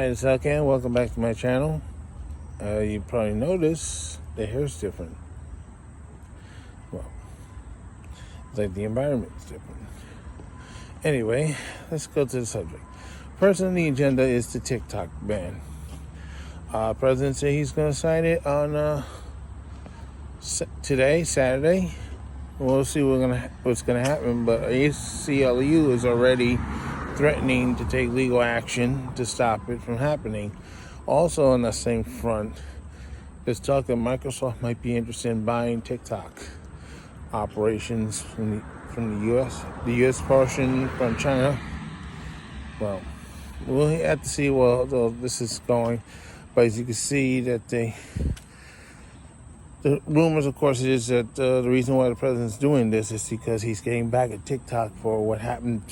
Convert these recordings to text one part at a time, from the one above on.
Hi, it's Elkan. Welcome back to my channel. You probably noticed the hair's different. Well, it's like the environment's different. Anyway, let's go to the subject. First on the agenda is the TikTok ban. President said he's going to sign it on today, Saturday. We'll see what's going to happen, but ACLU is already threatening to take legal action to stop it from happening. Also on the same front, there's talk that Microsoft might be interested in buying TikTok operations from the U.S. portion from China. Well, we'll have to see where this is going, but as you can see that the rumors, of course, is that the reason why the president's doing this is because he's getting back at TikTok for what happened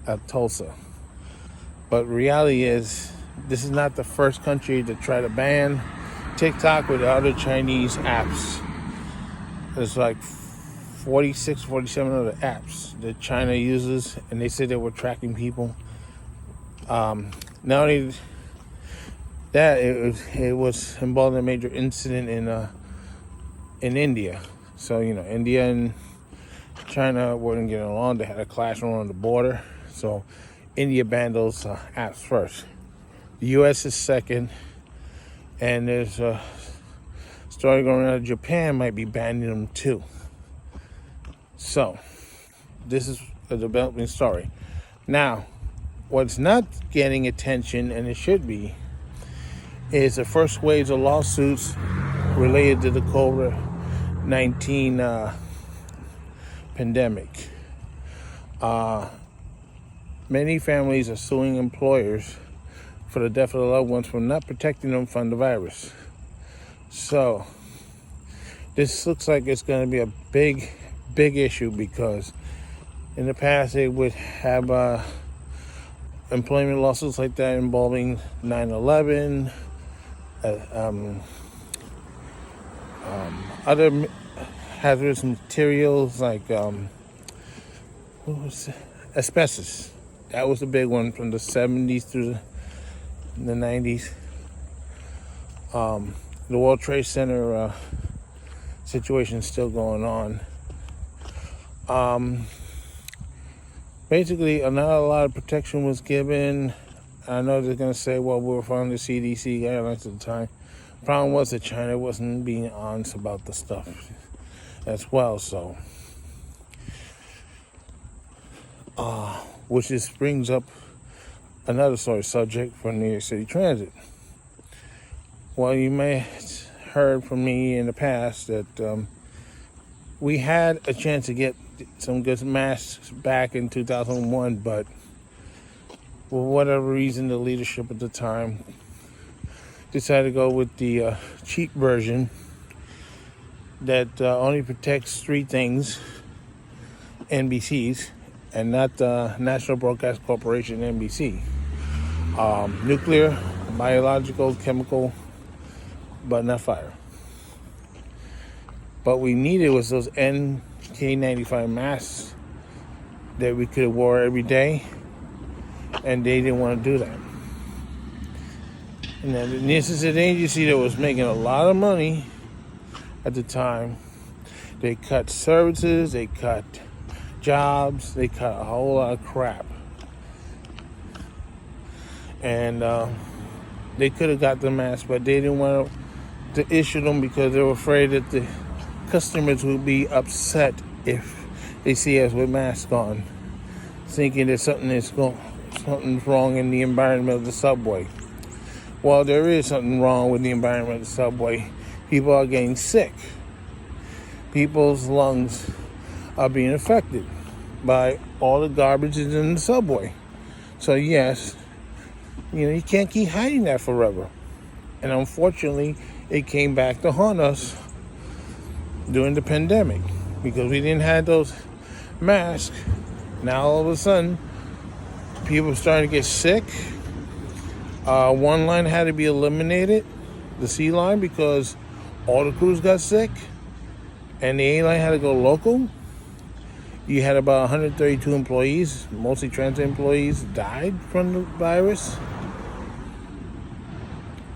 at Tulsa. But reality is, this is not the first country to try to ban TikTok with other Chinese apps. There's like 46, 47 other apps that China uses, and they said they were tracking people. Not only that, it was involved in a major incident in India. So, India and China weren't getting along. They had a clash on the border. So India banned those apps first. The U.S. is second. And there's a story going around that Japan might be banning them too. So this is a developing story. Now, what's not getting attention, and it should be, is the first waves of lawsuits related to the COVID-19 pandemic. Many families are suing employers for the death of their loved ones for not protecting them from the virus. So this looks like it's going to be a big issue, because in the past they would have employment lawsuits like that involving 9/11, other hazardous materials like asbestos. That was the big one from the 70s through the 90s. The World Trade Center situation is still going on. Basically, not a lot of protection was given. I know they're going to say, well, we were following the CDC guidelines at the time. Problem was that China wasn't being honest about the stuff as well. So, which just brings up another subject for New York City Transit. Well, you may have heard from me in the past that we had a chance to get some good masks back in 2001, but for whatever reason, the leadership at the time decided to go with the cheap version that only protects three things, NBCs, and not National Broadcast Corporation, NBC. Nuclear, biological, chemical, but not fire. But we needed was those NK95 masks that we could have wore every day, and they didn't want to do that. And then this is an agency that was making a lot of money at the time. They cut services, they cut jobs, they cut a whole lot of crap. And they could have got the masks, but they didn't want to issue them because they were afraid that the customers would be upset if they see us with masks on, thinking that something's wrong in the environment of the subway. Well, there is something wrong with the environment of the subway. People are getting sick. People's lungs are being affected by all the garbage that's in the subway. So yes, you can't keep hiding that forever. And unfortunately, it came back to haunt us during the pandemic, because we didn't have those masks. Now all of a sudden, people are starting to get sick. One line had to be eliminated, the C line, because all the crews got sick, and the A line had to go local. You had about 132 employees, mostly transit employees, died from the virus.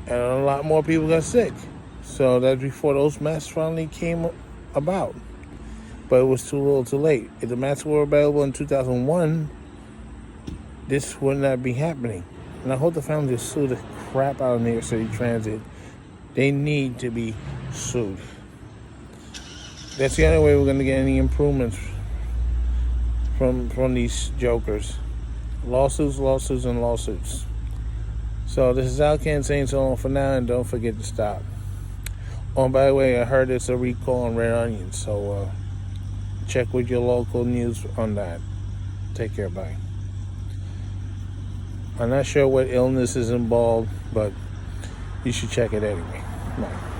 and a lot more people got sick. So that's before those masks finally came about. But it was too little too late. If the masks were available in 2001, this would not be happening. And I hope the family just sue the crap out of New York City Transit. They need to be sued. That's the only way we're going to get any improvements from these jokers. Lawsuits, lawsuits, and lawsuits. So this is Alcan saying so long for now, and don't forget to stop. Oh, and by the way, I heard it's a recall on red onions, so check with your local news on that. Take care, bye. I'm not sure what illness is involved, but you should check it anyway. Bye.